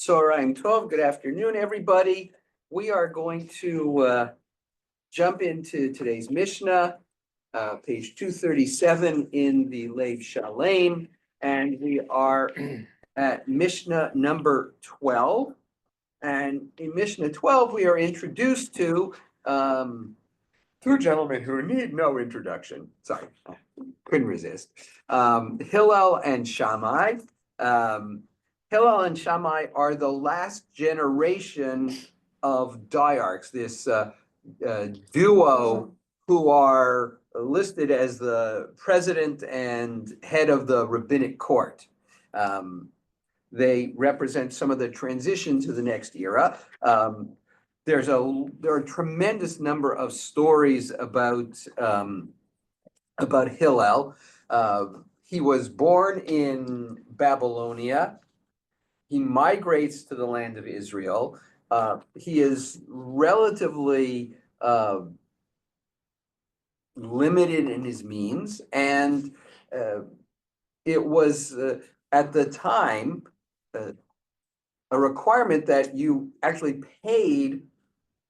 Tzoharaim Tov. Good afternoon, everybody. We are going to jump into today's Mishnah, page 237 in the Lev Shalem, and we are at Mishnah number 12. And in Mishnah 12, we are introduced to two gentlemen who need no introduction. Sorry, couldn't resist. Hillel and Shammai. Hillel and Shammai are the last generation of diarchs, this duo who are listed as the president and head of the rabbinic court. They represent some of the transition to the next era. There are a tremendous number of stories about Hillel. He was born in Babylonia. He migrates to the land of Israel. He is relatively limited in his means, and it was at the time a requirement that you actually paid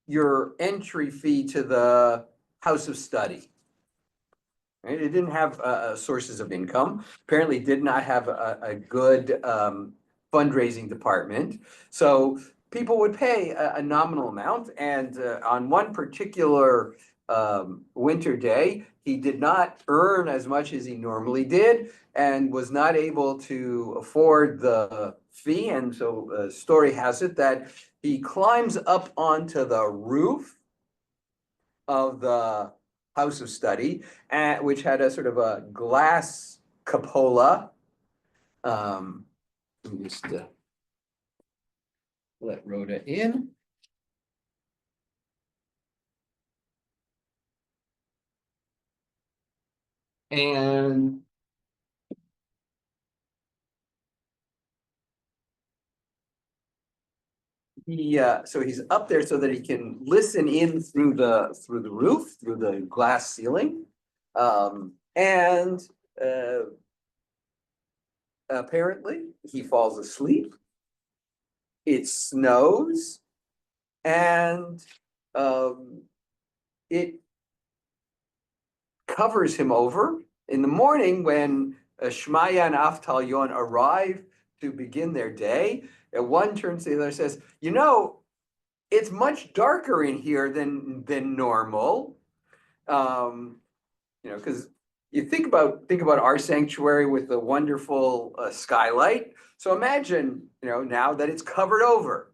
your entry fee to the house of study. Right? It didn't have sources of income. Apparently did not have a good fundraising department. So people would pay a nominal amount. And on one particular winter day, he did not earn as much as he normally did and was not able to afford the fee. And so the story has it that he climbs up onto the roof of the house of study, which had a sort of a glass cupola. Let me just let Rhoda in. And so he's up there so that he can listen in through the roof, through the glass ceiling, and apparently he falls asleep. It snows, and it covers him over. In the morning, when Shmaya and Avtalyon arrive to begin their day, and one turns to the other and says, "You know, it's much darker in here than normal." Because you think about our sanctuary with the wonderful skylight. So imagine, now that it's covered over,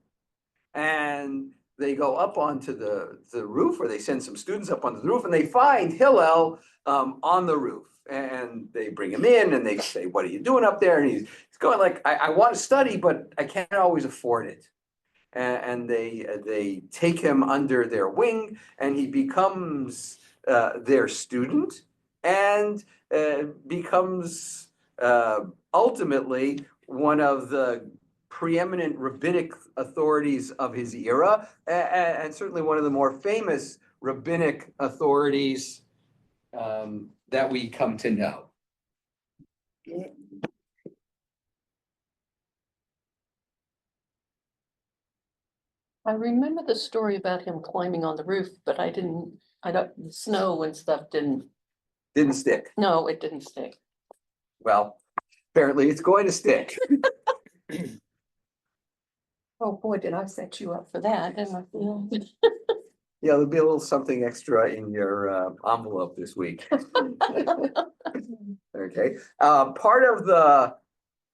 and they go up onto the roof, or they send some students up onto the roof, and they find Hillel on the roof. And they bring him in and they say, "What are you doing up there?" And he's going like, I want to study, but I can't always afford it. And they take him under their wing, and he becomes their student, and becomes ultimately one of the preeminent rabbinic authorities of his era, and certainly one of the more famous rabbinic authorities that we come to know. I remember the story about him climbing on the roof, but the snow and stuff didn't stick. No, it didn't stick. Well, apparently it's going to stick. Oh boy, did I set you up for that, didn't I? Yeah, there'll be a little something extra in your envelope this week. Okay. Part of the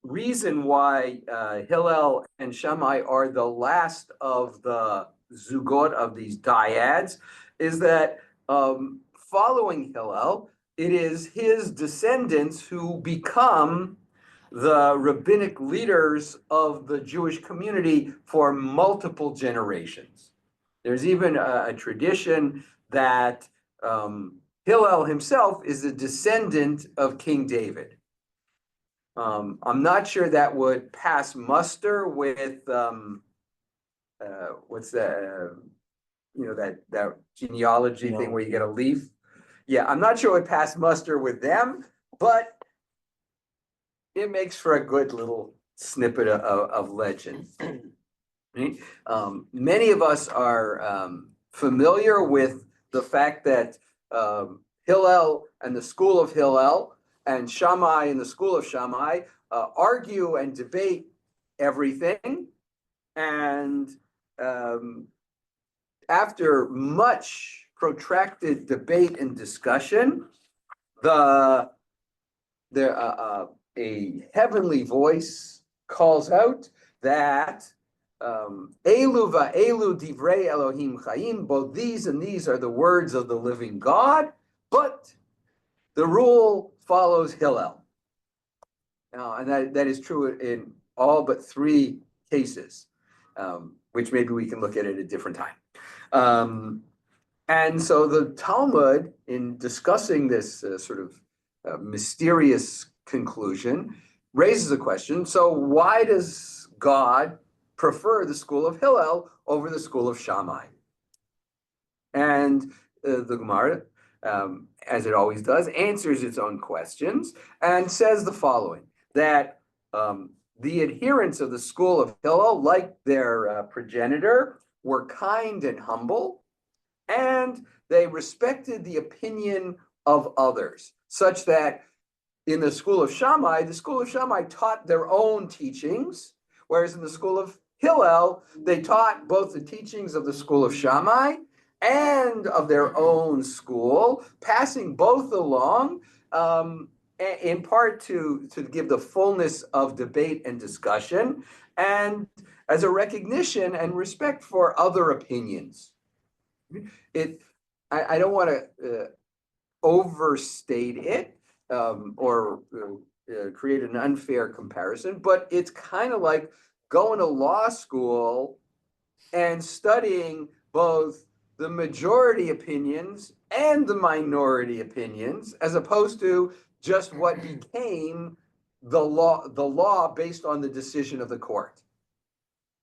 reason why Hillel and Shammai are the last of the zugot, of these dyads, is that following Hillel, it is his descendants who become the rabbinic leaders of the Jewish community for multiple generations. There's even a tradition that Hillel himself is a descendant of King David. I'm not sure that would pass muster with what's that? That genealogy thing where you get a leaf. Yeah, I'm not sure it would pass muster with them, but it makes for a good little snippet of legend. right? Many of us are familiar with the fact that Hillel and the school of Hillel and Shammai and the school of Shammai argue and debate everything. And after much protracted debate and discussion, a heavenly voice calls out that Elu va'elu divrei Elohim chaim, both these and these are the words of the living God, but the rule follows Hillel. Now, and that is true in all but 3 cases, which maybe we can look at a different time. And so the Talmud, in discussing this sort of mysterious conclusion, raises a question. So why does God prefer the school of Hillel over the school of Shammai? And the Gemara, as it always does, answers its own questions and says the following, that the adherents of the school of Hillel, like their progenitor, were kind and humble, and they respected the opinion of others, such that in the school of Shammai taught their own teachings, whereas in the school of Hillel, they taught both the teachings of the school of Shammai and of their own school, passing both along, in part to give the fullness of debate and discussion, and as a recognition and respect for other opinions. I don't want to overstate it or create an unfair comparison, but it's kind of like going to law school and studying both the majority opinions and the minority opinions, as opposed to just what became the law based on the decision of the court.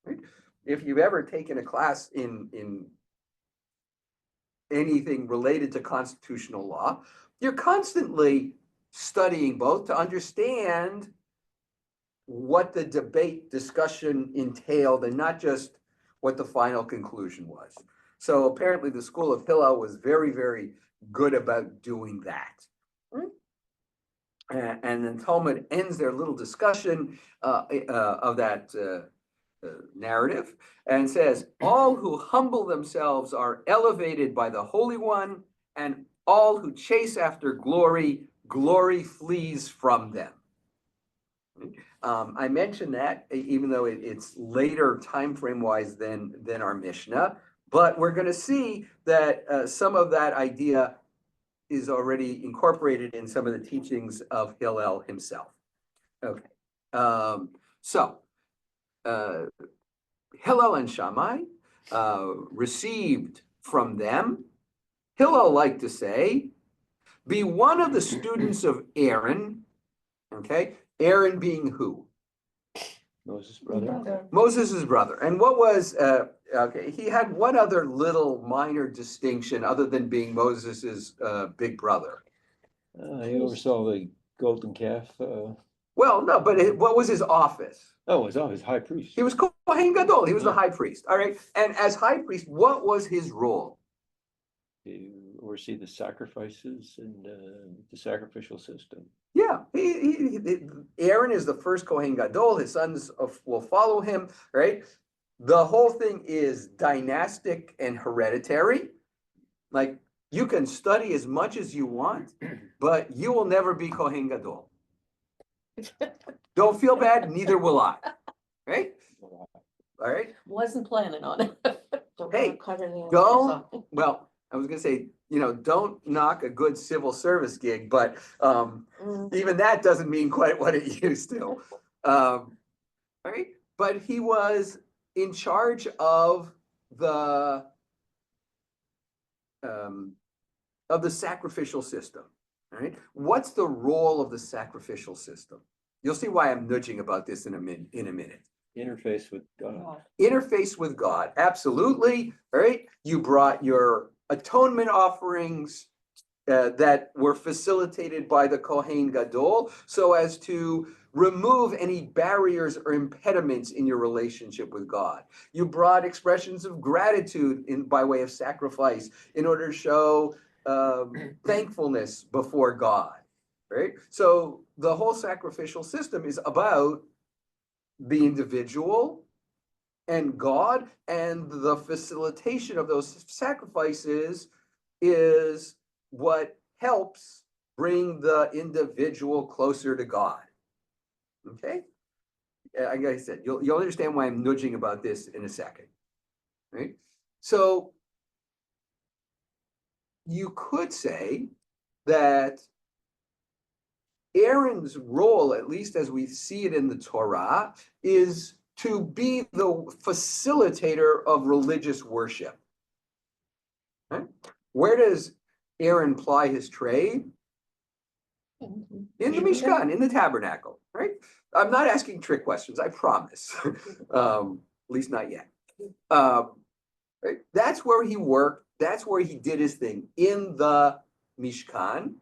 Right? If you've ever taken a class in anything related to constitutional law, you're constantly studying both to understand what the debate discussion entailed and not just what the final conclusion was. So apparently the school of Hillel was very, very good about doing that. And then Talmud ends their little discussion of that narrative and says, all who humble themselves are elevated by the Holy One, and all who chase after glory, glory flees from them. I mentioned that, even though it's later time frame wise than our Mishnah, but we're going to see that some of that idea is already incorporated in some of the teachings of Hillel himself. Okay, so Hillel and Shammai received from them, Hillel liked to say, be one of the students of Aaron, okay? Aaron being who? Moses' brother. Moses' brother. And what was, okay, he had one other little minor distinction other than being Moses' big brother. He oversaw the golden calf. Well, no, but what was his office? Oh, his high priest. He was Kohen Gadol. He was the high priest. All right. And as high priest, what was his role? To oversee the sacrifices and the sacrificial system. Yeah, Aaron is the first Kohen Gadol. His sons will follow him, right? The whole thing is dynastic and hereditary. Like, you can study as much as you want, but you will never be Kohen Gadol. Don't feel bad, neither will I, right? All right? Wasn't planning on it. Hey, don't, well, I was gonna say, don't knock a good civil service gig, but even that doesn't mean quite what it used to. Right? But he was in charge of the sacrificial system. All right. What's the role of the sacrificial system? You'll see why I'm nudging about this in a minute. Interface with God. Interface with God, absolutely. All right. You brought your atonement offerings that were facilitated by the Kohen Gadol, so as to remove any barriers or impediments in your relationship with God. You brought expressions of gratitude by way of sacrifice in order to show thankfulness before God, right? So the whole sacrificial system is about the individual and God, and the facilitation of those sacrifices is what helps bring the individual closer to God. Okay? Like I said, you'll understand why I'm nudging about this in a second. Right? So you could say that Aaron's role, at least as we see it in the Torah, is to be the facilitator of religious worship. Right? Where does Aaron ply his trade? In the Mishkan, in the tabernacle, right? I'm not asking trick questions, I promise. At least not yet. Right? That's where he worked. That's where he did his thing, in the Mishkan.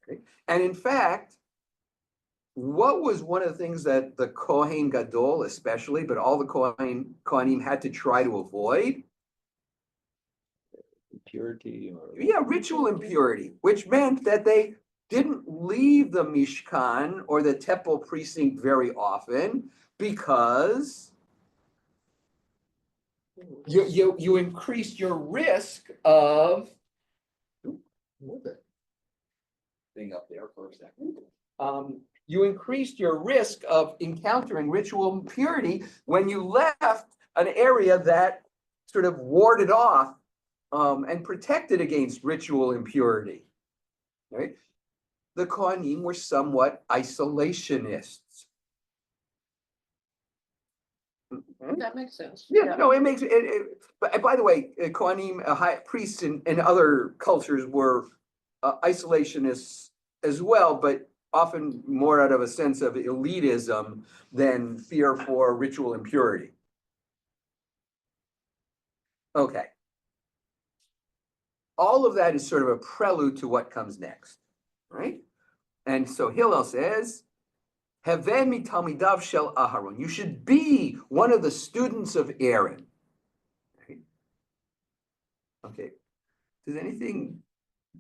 Right? And in fact, what was one of the things that the Kohen Gadol especially, but all the Kohanim had to try to avoid? Impurity or. Yeah, ritual impurity, which meant that they didn't leave the Mishkan or the temple precinct very often, because you increased your risk of move that thing up there for a second. You increased your risk of encountering ritual impurity when you left an area that sort of warded off and protected against ritual impurity. Right? The Kohanim were somewhat isolationists. That makes sense. Yeah, no, it makes it. But by the way, Kohanim, high priests in other cultures were isolationists as well, but often more out of a sense of elitism than fear for ritual impurity. Okay. All of that is sort of a prelude to what comes next, right? And so Hillel says, Haveh mitalmidav shel Aharon. You should be one of the students of Aaron. Right? Okay. Does anything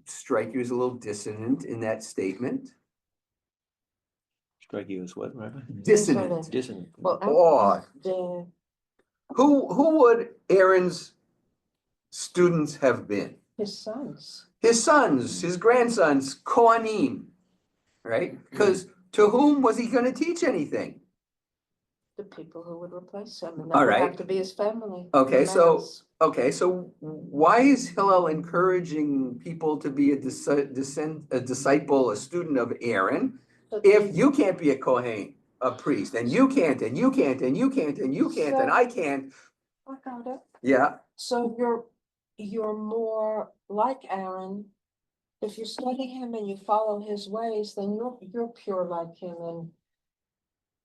strike you as a little dissonant in that statement? Strike you as what, Rabbi? Dissonant. Dissonant. Well, Odd. Who would Aaron's students have been? his sons. His sons, his grandsons, Kohanim, right? Because to whom was he going to teach anything? The people who would replace him, and All that would right. have to be his family. Okay, the so males. so why is Hillel encouraging people to be a disciple, a student of Aaron, So if they- you can't be a Kohen, a priest, and you can't, and you can't, and you can't, and you can't, and I can't? I got it. Yeah, So you're more like Aaron. If you study him and you follow his ways, then you're pure like him and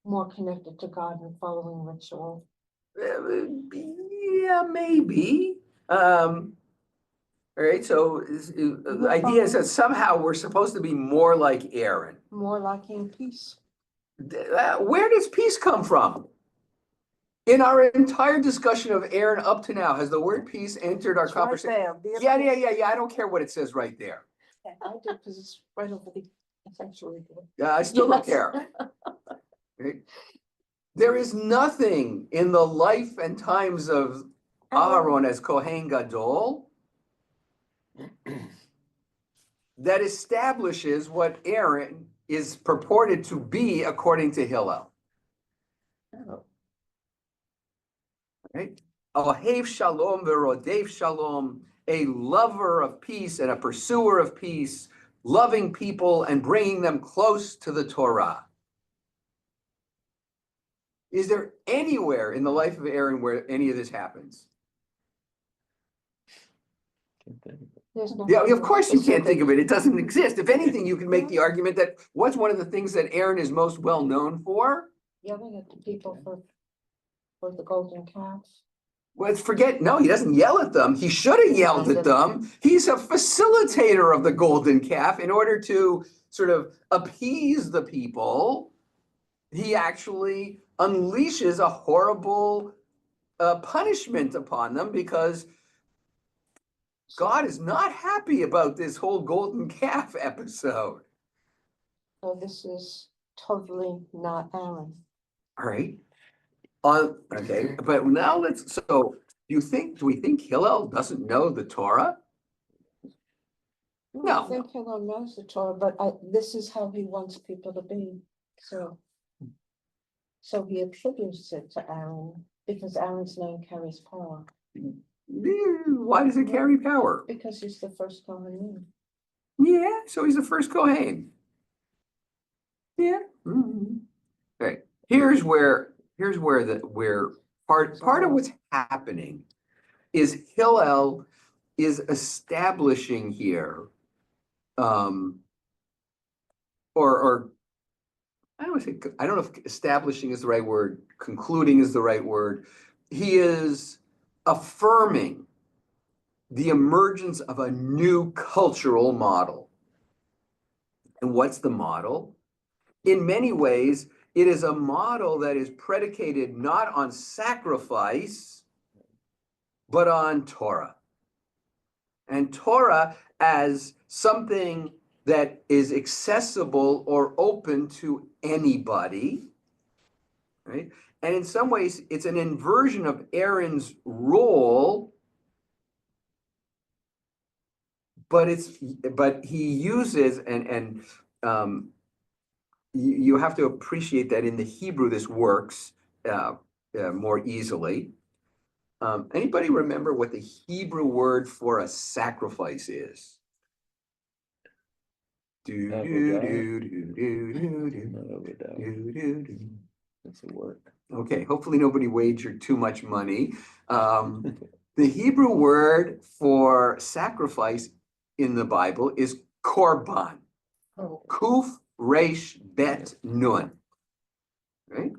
more connected to God and following ritual. yeah, maybe. All right, so the idea is that somehow we're supposed to be more like Aaron. More like in peace. Where does peace come from? In our entire discussion of Aaron up to now, has the word peace entered our It's right conversation? there. Be at Yeah, peace. I don't care what it says right there. I do, because it's right over the, it's actually good. Yeah, I still don't Yes. care. Right? There is nothing in the life and times of Aaron as Kohen Gadol that establishes what Aaron is purported to be according to Hillel. Oh. Right? Ohev shalom v'rodev shalom, a lover of peace and a pursuer of peace, loving people and bringing them close to the Torah. Is there anywhere in the life of Aaron where any of this happens? Can't think of it. There's Yeah, nothing of course you can't think of it. It doesn't specific. exist. If anything, you can make the argument that what's one of the things that Aaron is most well known for? Yelling at the people for the golden calf. Let's forget, no, he doesn't yell at them. He should have yelled at them. He's a facilitator of the golden calf in order to sort of appease the people he actually unleashes a horrible punishment upon them because God is not happy about this whole golden calf episode. So this is totally not Aaron. All right. Okay, but now do we think Hillel doesn't know the Torah? No. I think Hillel knows the Torah, but this is how he wants people to be, so. So he attributes it to Aaron, because Aaron's name carries power, Why does it carry power? because he's the first Kohanim. Yeah, so he's the first Kohen. Yeah. Mhm. Okay, here's where part of what's happening is Hillel is establishing here, or I don't know if establishing is the right word, concluding is the right word. He is affirming the emergence of a new cultural model. And what's the model? In many ways, it is a model that is predicated not on sacrifice, but on Torah. And Torah as something that is accessible or open to anybody, right? And in some ways, it's an inversion of Aaron's role, but he uses you have to appreciate that in the Hebrew this works more easily. Anybody remember what the Hebrew word for a sacrifice is? That's a work. Okay, hopefully nobody wagered too much money. The Hebrew word for sacrifice in the Bible is korban. Oh, Kuf resh bet nun. Right?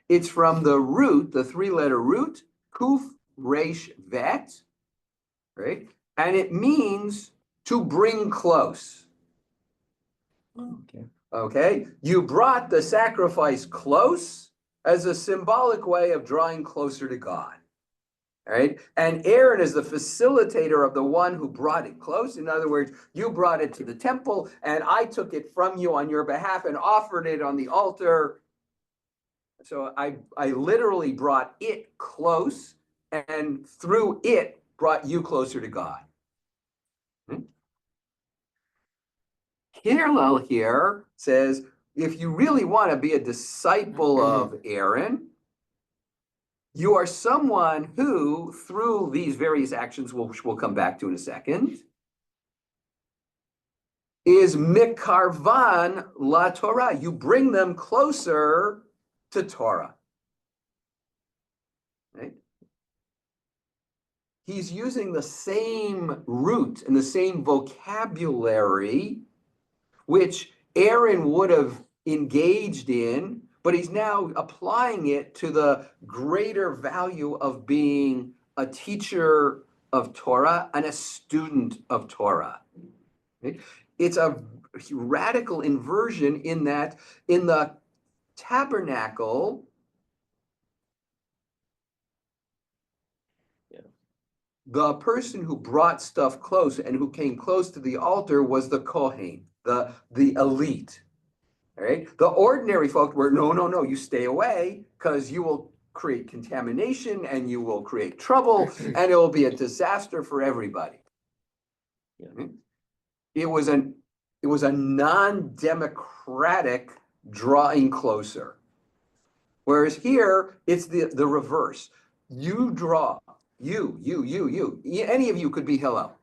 It's from the root, the three-letter root, kuf resh vet, right? And it means to bring close. Okay. Okay, you brought the sacrifice close as a symbolic way of drawing closer to God. All right, and Aaron is the facilitator of the one who brought it close. In other words, you brought it to the temple, and I took it from you on your behalf and offered it on the altar. So I literally brought it close, and through it brought you closer to God. Hillel here says, if you really want to be a disciple of Aaron, you are someone who, through these various actions, which we'll come back to in a second, is mikarvan la Torah. You bring them closer to Torah. Right? He's using the same root and the same vocabulary which Aaron would have engaged in, but he's now applying it to the greater value of being a teacher of Torah and a student of Torah. Okay? It's a radical inversion in that in the tabernacle, the person who brought stuff close and who came close to the altar was the Kohen, the elite. All right. The ordinary folk were, no, you stay away because you will create contamination and you will create trouble and it will be a disaster for everybody. Yeah. It was a non-democratic drawing closer. Whereas here, it's the reverse. You draw. You. Any of you could be Hillel.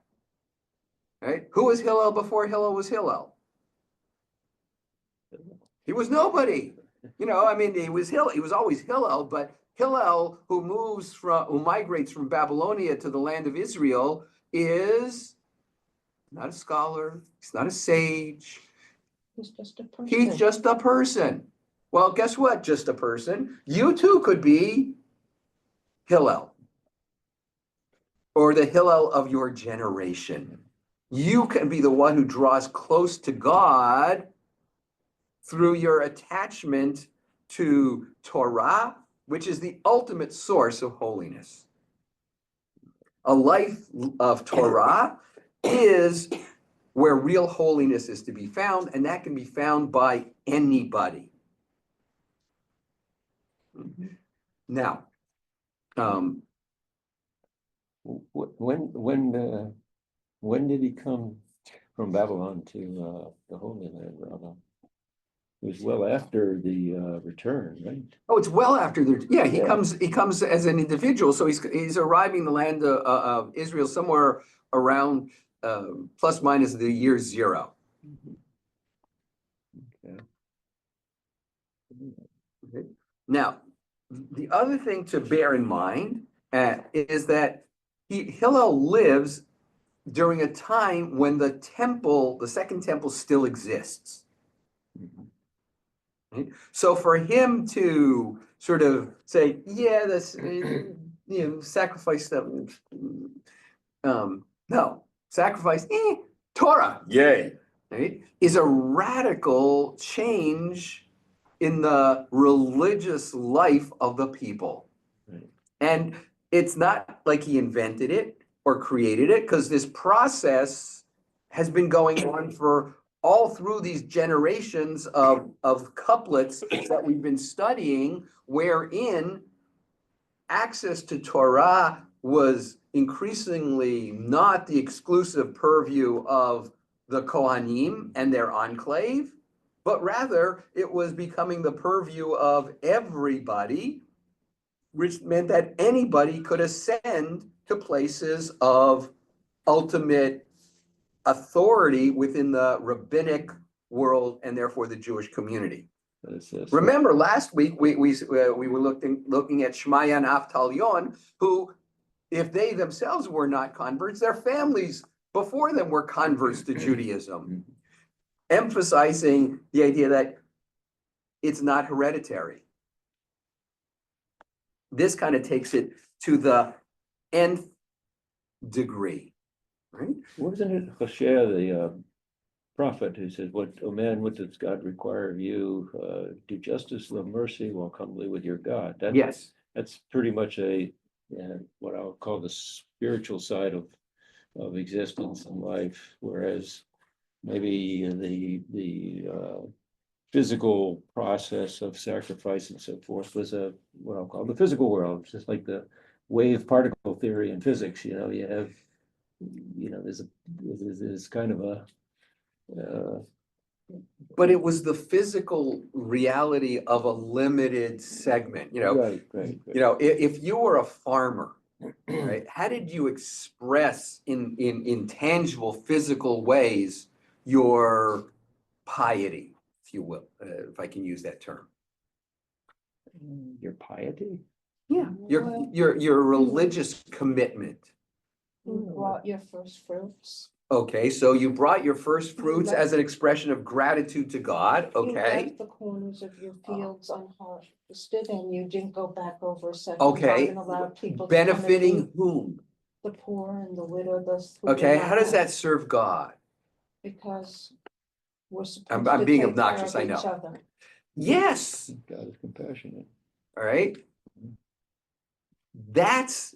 Right? Who was Hillel before Hillel was Hillel? He was nobody. He was Hillel. He was always Hillel, but Hillel, who migrates from Babylonia to the land of Israel, is not a scholar. He's not a sage. He's just a person. He's just a person. Well, guess what? Just a person. You too could be Hillel, or the Hillel of your generation. You can be the one who draws close to God through your attachment to Torah, which is the ultimate source of holiness. A life of Torah is where real holiness is to be found, and that can be found by anybody. Now, When did he come from Babylon to the Holy Land, Rabbi? It was well after the return, right? oh, it's well after the, yeah, he Yeah. comes as an individual, so he's arriving in the land of Israel somewhere around plus minus the year 0. Okay. Okay. Now, the other thing to bear in mind is that Hillel lives during a time when the temple, the second temple, still exists. Mhm. Right? So for him to sort of say, yeah, this, sacrifice stuff, no, sacrifice, Torah, yay, right, is a radical change in the religious life of the people. Right. And it's not like he invented it or created it, because this process has been going on for all through these generations of couplets that we've been studying, wherein access to Torah was increasingly not the exclusive purview of the Kohanim and their enclave, but rather it was becoming the purview of everybody, which meant that anybody could ascend to places of ultimate authority within the rabbinic world and therefore the Jewish community. Remember, last week we were looking at Shmaya and Avtalyon, who, if they themselves were not converts, their families before them were converts to Judaism, emphasizing the idea that it's not hereditary. This kind of takes it to the nth degree, right? Wasn't it Hosea, the prophet, who said, "What, oh man, what does God require of you? Do justice, love mercy, walk humbly with your God." Yes. That's pretty much what I'll call the spiritual side of existence and life, whereas maybe the physical process of sacrifice and so forth was what I'll call the physical world. It's just like the wave particle theory in physics. You have, there's kind of a But it was the physical reality of a limited segment, right. If you were a farmer, right, how did you express in tangible physical ways your piety, if you will, if I can use that term? Your piety? Yeah. Your religious commitment. You brought your first fruits. Okay, so you brought your first fruits as an expression of gratitude to God, You okay? left the corners of your fields unharvested and you didn't go back over a second Okay. time and allowed people to come and Benefiting eat. whom? The poor and the widow, those who did Okay, not how does have. that serve God? Because we're I'm supposed to being take care obnoxious, of I each know. other. Yes, God is compassionate. all right. That's,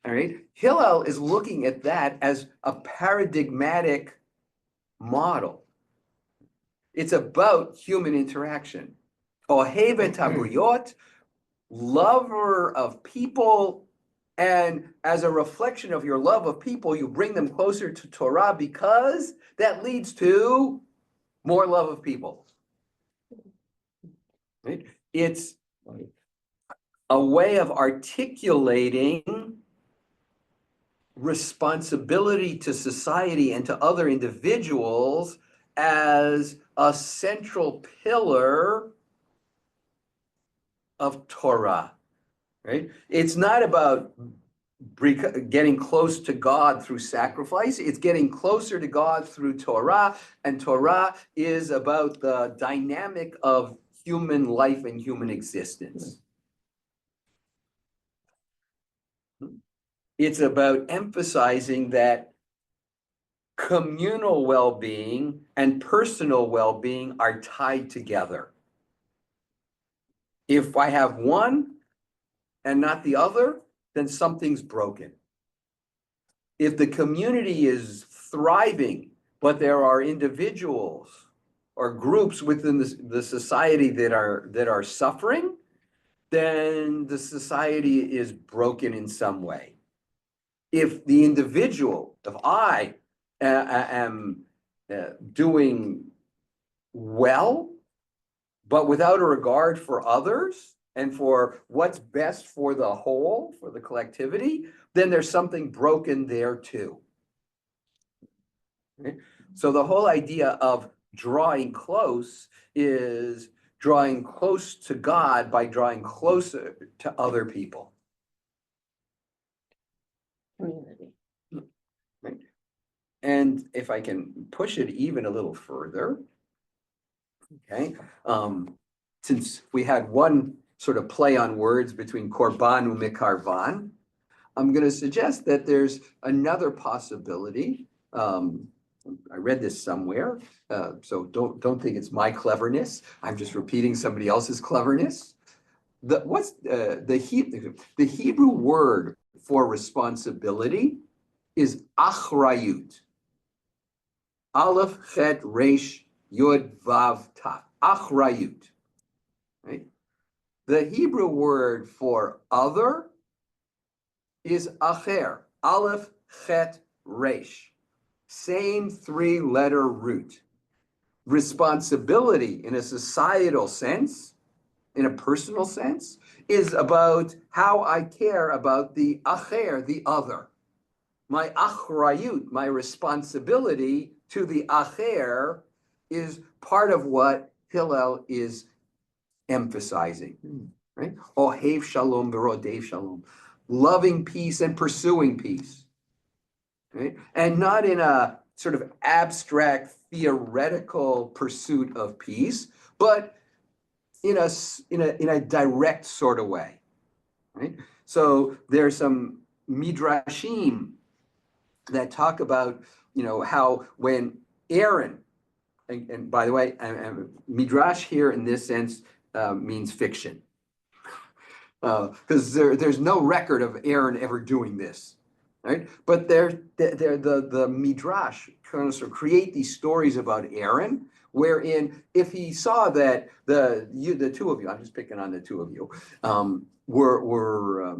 all right. Hillel is looking at that as a paradigmatic model. It's about human interaction. Ohevet habriot, lover of people, and as a reflection of your love of people, you bring them closer to Torah because that leads to more love of people. Right? It's a way of articulating responsibility to society and to other individuals as a central pillar of Torah, right? It's not about getting close to God through sacrifice. It's getting closer to God through Torah, and Torah is about the dynamic of human life and human existence. It's about emphasizing that communal well-being and personal well-being are tied together. If I have one and not the other, then something's broken. If the community is thriving, but there are individuals or groups within the society that are suffering, then the society is broken in some way. If the individual, if I am doing well, but without a regard for others and for what's best for the whole, for the collectivity, then there's something broken there too. Okay? So the whole idea of drawing close is drawing close to God by drawing closer to other people. Community. Right? And if I can push it even a little further, okay, since we had one sort of play on words between korban and mikarvan, I'm going to suggest that there's another possibility. I read this somewhere, so don't think it's my cleverness. I'm just repeating somebody else's cleverness. The Hebrew word for responsibility is achrayut. Aleph, Chet, Resh, Yud, Vav, Tav. Achrayut. Right? The Hebrew word for other is acher. Aleph, Chet, Resh. Same three-letter root. Responsibility in a societal sense, in a personal sense, is about how I care about the acher, the other. My achrayut, my responsibility to the acher, is part of what Hillel is emphasizing, right? Ohev shalom v'rodev shalom, loving peace and pursuing peace, right? And not in a sort of abstract theoretical pursuit of peace, but in a direct sort of way, right? So there's some midrashim that talk about, how when Aaron, and by the way, midrash here in this sense means fiction, because there's no record of Aaron ever doing this, right? But the midrash kind of sort of create these stories about Aaron, wherein if he saw that the two of you, I'm just picking on the two of you, were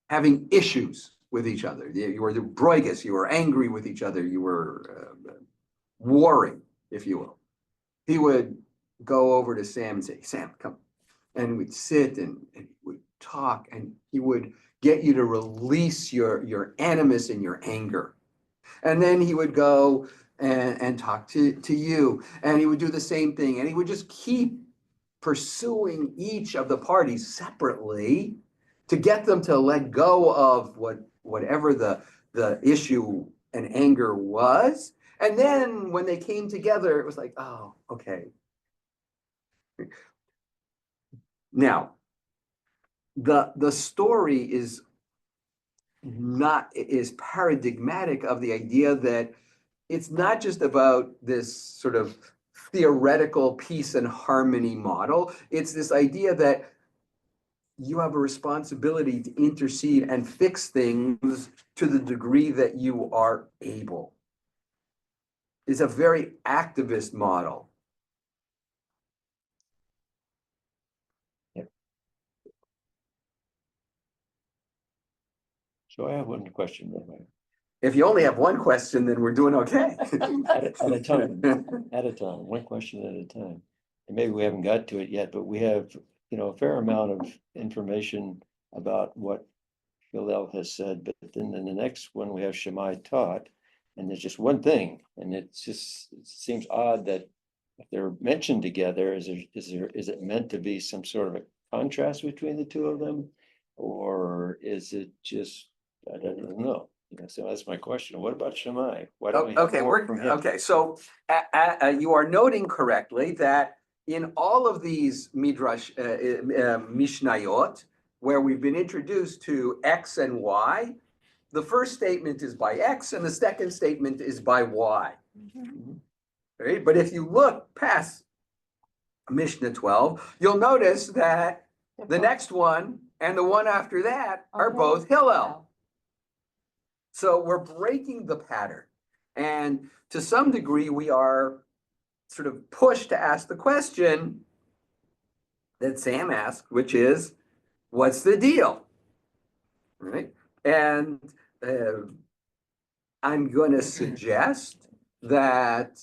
having issues with each other. You were the broigus, you were angry with each other, you were warring, if you will. He would go over to Sam and say, Sam, come. And we'd sit and we'd talk, and he would get you to release your animus and your anger. And then he would go and talk to you, and he would do the same thing, and he would just keep pursuing each of the parties separately to get them to let go of whatever the issue and anger was. And then when they came together, it was like, oh, okay. Now, the story is paradigmatic of the idea that it's not just about this sort of theoretical peace and harmony model. It's this idea that you have a responsibility to intercede and fix things to the degree that you are able. It's a very activist model. So I have one question. If you only have one question, then we're doing okay. At a time, one question at a time. And maybe we haven't got to it yet, but we have, a fair amount of information about what Hillel has said, but then in the next one, we have Shammai taught, and there's just one thing, and it seems odd that if they're mentioned together, is it meant to be some sort of a contrast between the two of them? Or is it just, I don't know. So that's my question. What about Shammai? Why don't we have more from him? Okay. So you are noting correctly that in all of these midrash mishnayot, where we've been introduced to X and Y, the first statement is by X and the second statement is by Y. Right? But if you look past Mishnah 12, you'll notice that the next one and the one after that are both Hillel. So we're breaking the pattern. And to some degree, we are sort of pushed to ask the question that Sam asked, which is, what's the deal? Right? And I'm going to suggest that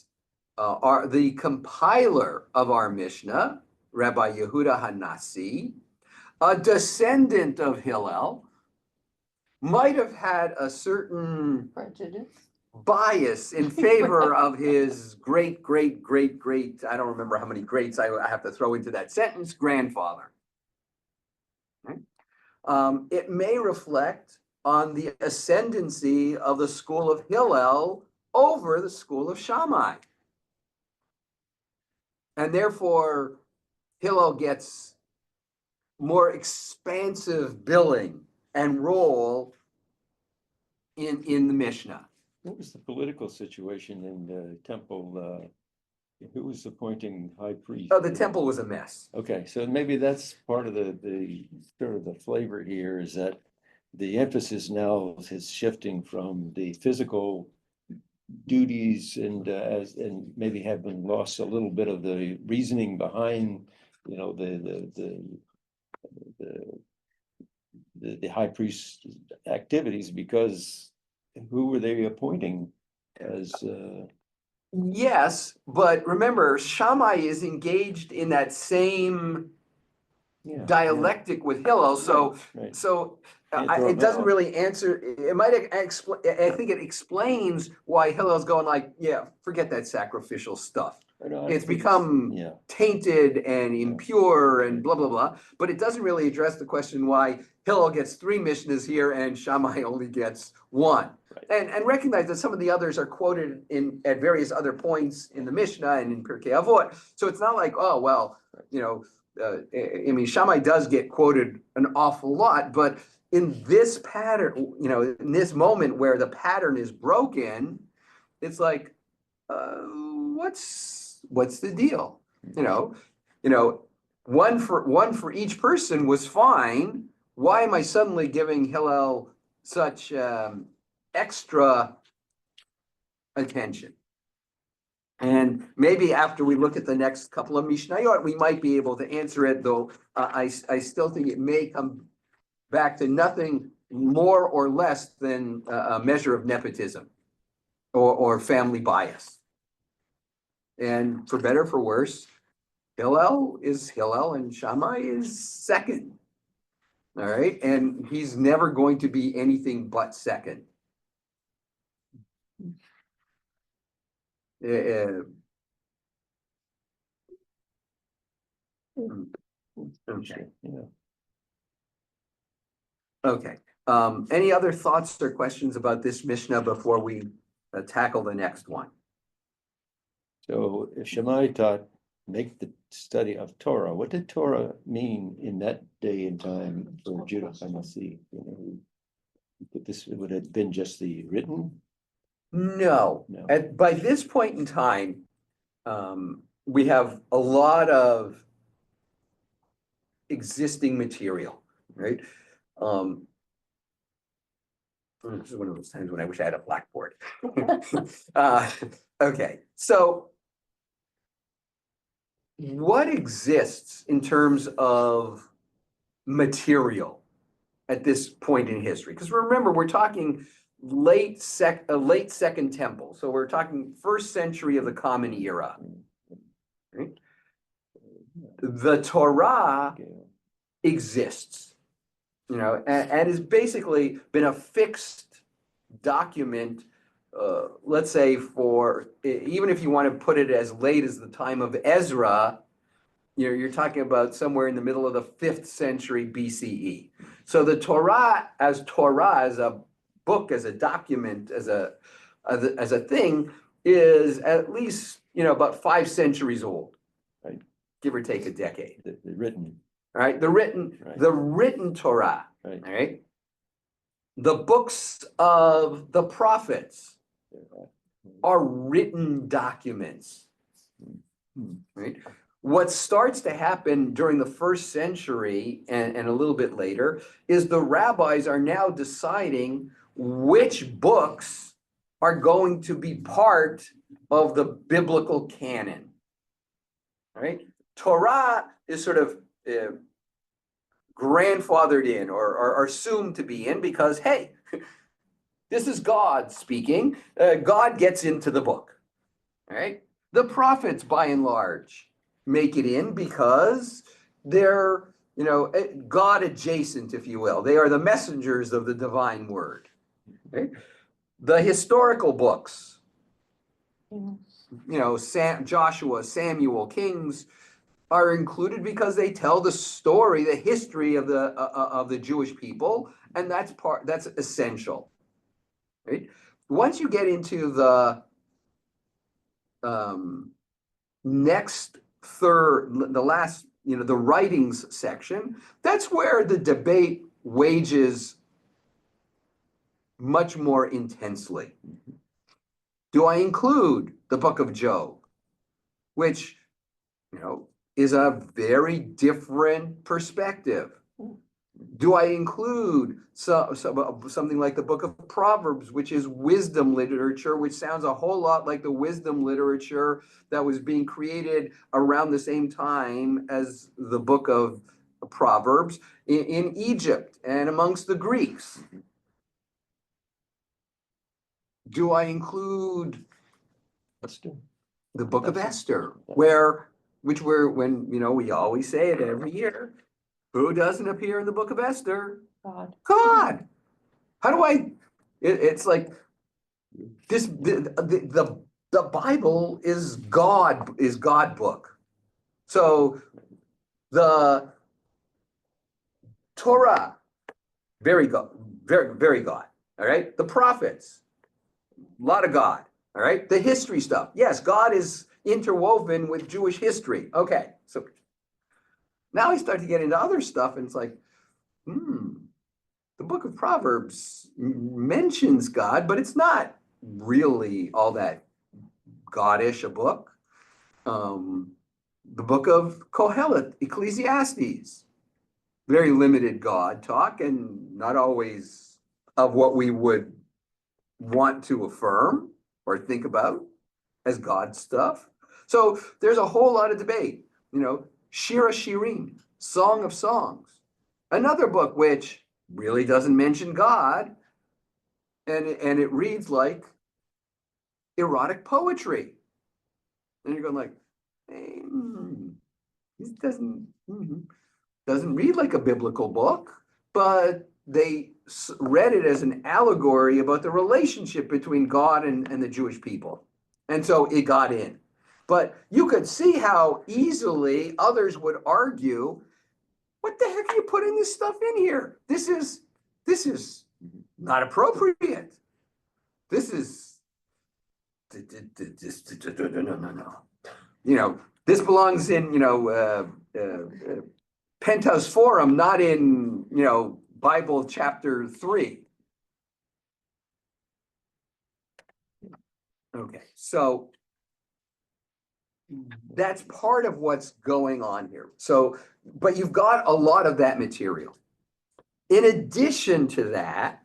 the compiler of our Mishnah, Rabbi Yehuda Hanassi, a descendant of Hillel, might have had a certain Prejudice. bias in favor of his great, I don't remember how many greats I have to throw into that sentence, grandfather. Right? It may reflect on the ascendancy of the school of Hillel over the school of Shammai. And therefore, Hillel gets more expansive billing and role in the Mishnah. What was the political situation in the temple? Who was appointing high priest? Oh, the temple was a mess. Okay, so maybe that's part of the sort of the flavor here, is that the emphasis now is shifting from the physical duties and maybe have been lost a little bit of the reasoning behind, the high priest activities, because who were they appointing as Yes, but remember, Shammai is engaged in that same dialectic with Hillel, so right. it doesn't really answer. It might explain. I think it explains why Hillel's going like, yeah, forget that sacrificial stuff. It's become tainted and impure and blah blah blah. But it doesn't really address the question why Hillel gets 3 Mishnahs here and Shammai only gets 1. Right. And recognize that some of the others are quoted at various other points in the Mishnah and in Pirkei Avot. So it's not like, oh well, I mean, Shammai does get quoted an awful lot, but in this pattern, in this moment where the pattern is broken, it's like, what's the deal? One for each person was fine. Why am I suddenly giving Hillel such extra attention? And maybe after we look at the next couple of Mishnayot, we might be able to answer it, though I still think it may come back to nothing more or less than a measure of nepotism or family bias. And for better or for worse, Hillel is Hillel and Shammai is second. All right, and he's never going to be anything but second. Okay. Okay. Any other thoughts or questions about this Mishnah before we tackle the next one? So if Shammai taught, make the study of Torah, what did Torah mean in that day and time for Judah Hanassi? This would have been just the written? No. By this point in time, we have a lot of existing material, right? This is one of those times when I wish I had a blackboard. Okay, so what exists in terms of material at this point in history? Because remember, we're talking late second temple, so we're talking 1st century of the Common Era. Right? The Torah exists, and has basically been a fixed document. Let's say even if you want to put it as late as the time of Ezra, you're talking about somewhere in the middle of the 5th century BCE. So the Torah as a book, as a document, as a thing, is at least about 5 centuries old, right? Give or take a decade. The written. All right, the written Torah. Right. All right. The books of the prophets are written documents. Right. what starts to happen during the first century and a little bit later is the rabbis are now deciding which books are going to be part of the biblical canon. All right? Torah is sort of grandfathered in or assumed to be in because, hey, this is God speaking. God gets into the book. All right? The prophets, by and large, make it in because they're, God adjacent, if you will. They are the messengers of the divine word. Okay? The historical books, Joshua, Samuel, Kings, are included because they tell the story, the history of the Jewish people, and that's essential. Right? Once you get into the next third, the last, the writings section, that's where the debate wages much more intensely. Do I include the book of Job, which, is a very different perspective? Do I include something like the book of Proverbs, which is wisdom literature, which sounds a whole lot like the wisdom literature that was being created around the same time as the book of Proverbs in Egypt and amongst the Greeks? Do I include the book of Esther, which when we always say it every year, who doesn't appear in the book of Esther? God. How do it's like this, the Bible is God book. So the Torah, very God, very God. All right. The prophets, a lot of God. All right. The history stuff. Yes, God is interwoven with Jewish history. Okay. So now I start to get into other stuff, and it's like, the book of Proverbs mentions God, but it's not really all that God-ish a book. The book of Kohelet, Ecclesiastes, very limited God talk and not always of what we would want to affirm or think about as God stuff. So there's a whole lot of debate, Shira Shirim, Song of Songs, another book which really doesn't mention God, and it reads like erotic poetry. And you're going like, hey, this doesn't read like a biblical book, but they read it as an allegory about the relationship between God and the Jewish people. And so it got in. But you could see how easily others would argue, what the heck are you putting this stuff in here? This is not appropriate. This is no. This belongs in Pentas Forum, not in Bible chapter 3. Okay, so that's part of what's going on here. So, but you've got a lot of that material. In addition to that,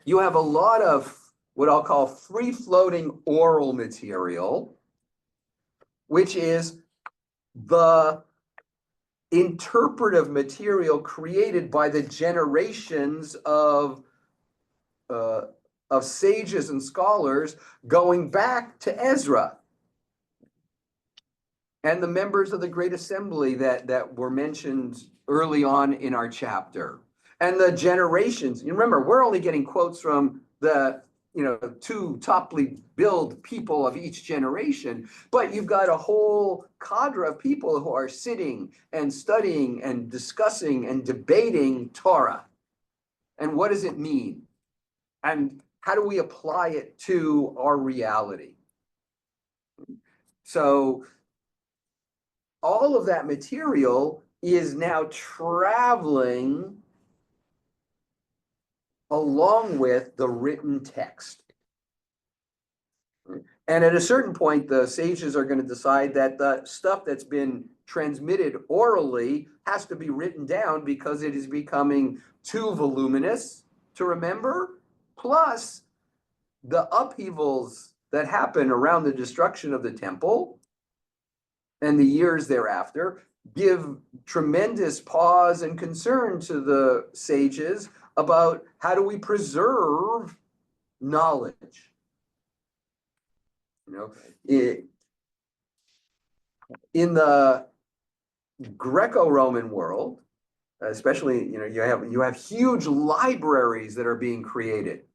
you have a lot of what I'll call free-floating oral material, which is the interpretive material created by the generations of sages and scholars going back to Ezra and the members of the Great Assembly that were mentioned early on in our chapter. And the generations, you remember, we're only getting quotes from the two toply billed people of each generation, but you've got a whole cadre of people who are sitting and studying and discussing and debating Torah. And what does it mean? And how do we apply it to our reality? So all of that material is now traveling along with the written text. And at a certain point, the sages are going to decide that the stuff that's been transmitted orally has to be written down because it is becoming too voluminous to remember. Plus, the upheavals that happen around the destruction of the temple and the years thereafter give tremendous pause and concern to the sages about how do we preserve knowledge. You know, in the Greco-Roman world, especially, you know, you have huge libraries that are being created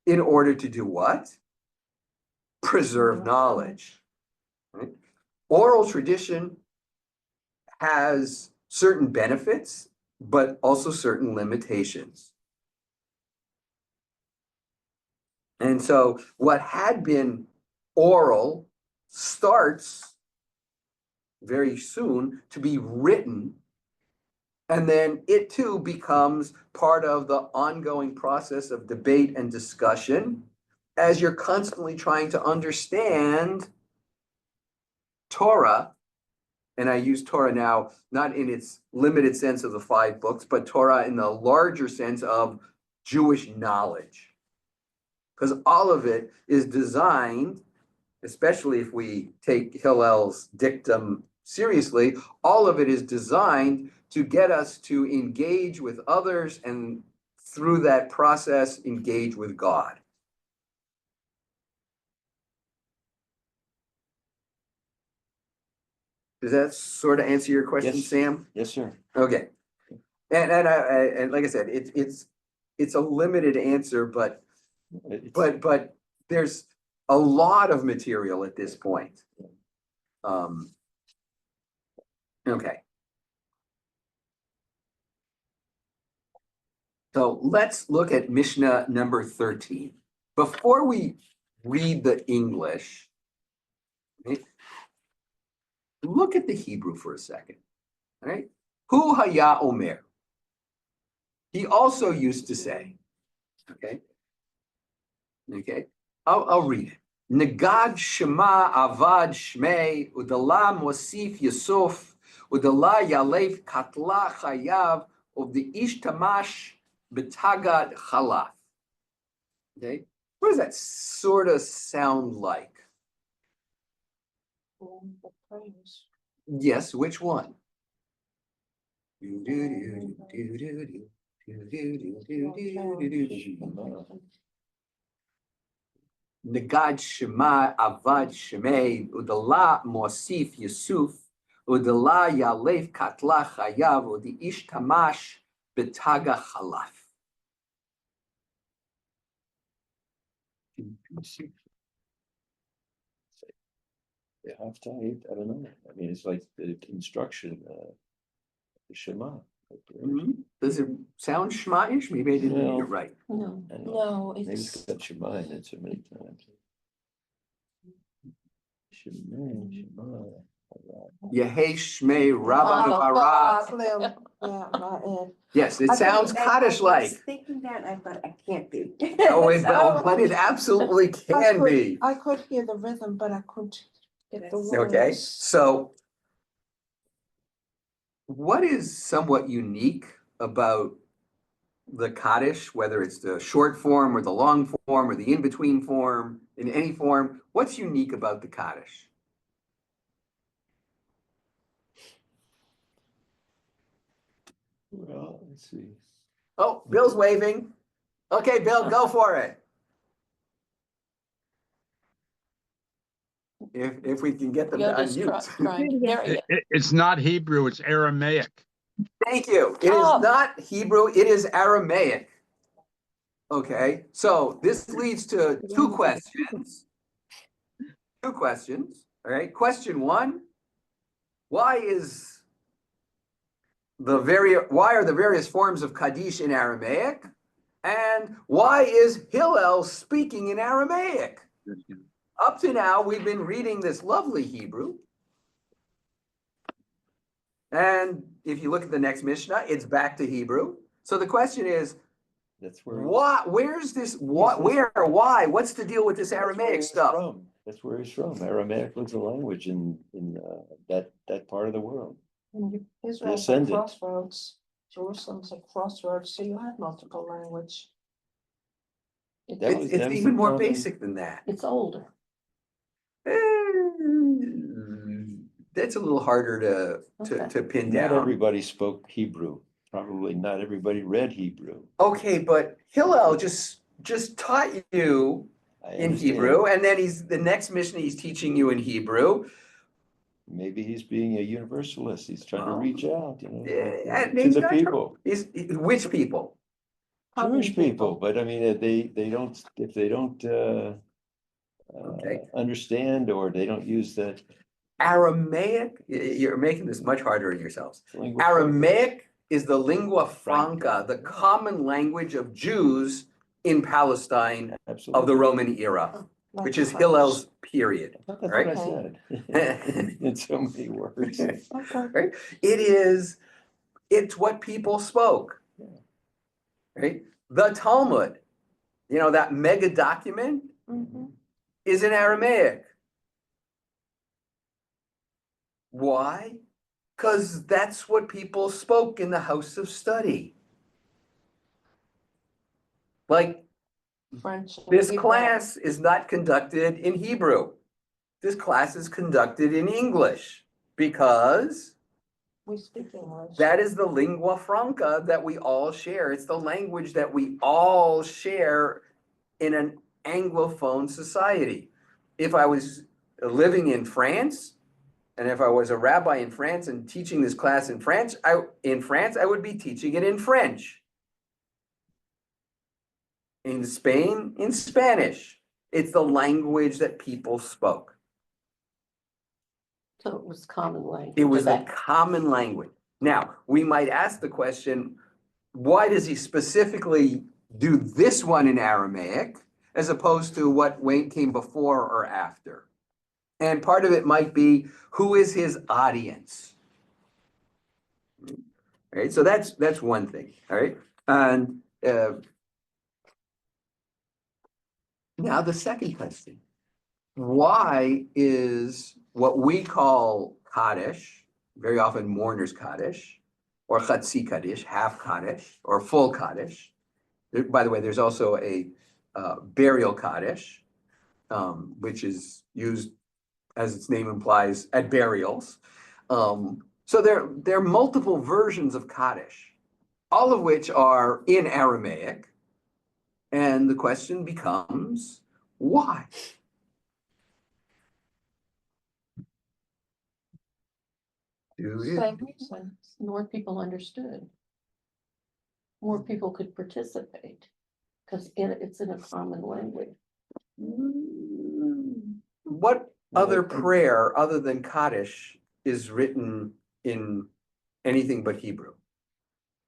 in order to do what? Preserve knowledge. Right? Oral tradition has certain benefits, but also certain limitations. And so what had been oral starts very soon to be written, and then it too becomes part of the ongoing process of debate and discussion as you're constantly trying to understand Torah. And I use Torah now, not in its limited sense of the 5 books, but Torah in the larger sense of Jewish knowledge. Because all of it is designed, especially if we take Hillel's dictum seriously, all of it is designed to get us to engage with others and through that process, engage with God. Does that sort of answer your question, Yes. Sam? Yes, sir. Okay. And like I said, it's a limited answer, but there's a lot of material at this point. Okay. So let's look at Mishnah number 13. Before we read the English, okay, look at the Hebrew for a second. All right. Hu haya omer. He also used to say, okay. Okay. I'll read it. Negad Shema Avad Shmei Udala Mosif Yusuf Udala Yalef Katla Chayav of the Ishtamash Betagad Chalaf. Okay. What does that sort of sound like? The praise. Yes, which one? Negad Shema Avad Shemei Udala Mosif Yusuf Udala Yalef Katla Chayav Udi Ishtamash Betaga Chalaf. They have to, I don't know. I mean, it's like the construction, the Shema. Does it sound Shema-ish? Maybe I didn't read it right. No. I don't know. No, Maybe it's, it's got Shema in it so many times. Shema. Yehei Shmei Rabbanu Arav. yeah, Yes, it sounds I Kaddish-like. was thinking that, I thought, I can't be. But it absolutely can be. I could hear the rhythm, but I couldn't get the words. Okay, so what is somewhat unique about the Kaddish, whether it's the short form or the long form or the in-between form, in any form, what's unique about the Kaddish? Well, let's see. Oh, Bill's waving. Okay, Bill, go for it. If we can get them to Yoda's unmute. trying, there he is. It's not Hebrew, it's Aramaic. Thank you. It is Oh. not Hebrew, it is Aramaic. Okay, so this leads to two questions. Two questions, all right? Question one, why are the various forms of Kaddish in Aramaic? And why is Hillel speaking in Aramaic? Up to now, we've been reading this lovely Hebrew. And if you look at the next Mishnah, it's back to Hebrew. So the question is, That's where. why? Where's this? What? Where? Why? What's the deal with this that's where Aramaic it's stuff? from. That's where he's from. Aramaic was a language in that part of the world. And Israel's a Ascended. crossroads, Jerusalem's a crossroads, so you have multiple language. That was- It's that was even a more common- basic than that. It's older. That's a little harder Okay. to pin Not down. everybody spoke Hebrew. Probably not everybody read Hebrew. Okay, but Hillel just taught you I in understand. Hebrew, and then the next mission he's teaching you in Hebrew. Maybe he's being a universalist. He's trying to Oh. reach out, you know, And to he's the not trying- people, Which people? Common Jewish people. But I mean, they don't, if they don't Okay. understand, or they don't use that Aramaic, you're making this much harder on yourselves. language. Aramaic is the lingua franca, the common language of Jews in Palestine of Absolutely. the Roman era, like which is French. Hillel's period. I thought that's right? what I said. In so many words. Okay. Right? It's what people spoke. Right? The Talmud, that mega document Mhm. is in Aramaic. Why? Because that's what people spoke in the house of study. Like, French. and this Hebrew. class is not conducted in Hebrew. This class is conducted in English because We speak English. that is the lingua franca that we all share. It's the language that we all share in an Anglophone society. If I was living in France, and if I was a rabbi in France and teaching this class in France, I would be teaching it in French. In Spain, in Spanish. It's the language that people spoke. So it was common language. It was a Okay. common language. Now, we might ask the question, why does he specifically do this one in Aramaic as opposed to what came before or after? And part of it might be, who is his audience? Right, so that's one thing, all right? And now the second question. Why is what we call Kaddish, very often mourner's Kaddish, or Chatzi Kaddish, half Kaddish, or full Kaddish? By the way, there's also a burial Kaddish, which is used, as its name implies, at burials. So there are multiple versions of Kaddish, all of which are in Aramaic. And the question becomes, why? Same reason. More people understood. More people could participate, because it's in a common language. What other prayer other than Kaddish is written in anything but Hebrew?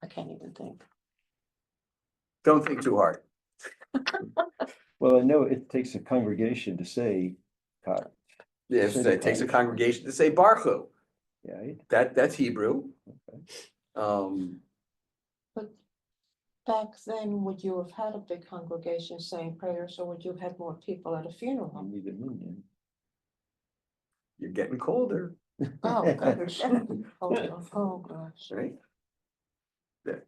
I can't even think. Don't think too hard. Well, I know it takes a congregation to say God. If Say the it takes a Kaddish. congregation to say Baruch Hu, Yeah, that's Hebrew. okay. But back then, would you have had a big congregation saying prayers, or would you have more people at a funeral? Only the union. You're getting colder, Oh, gosh. Oh, gosh. right? There.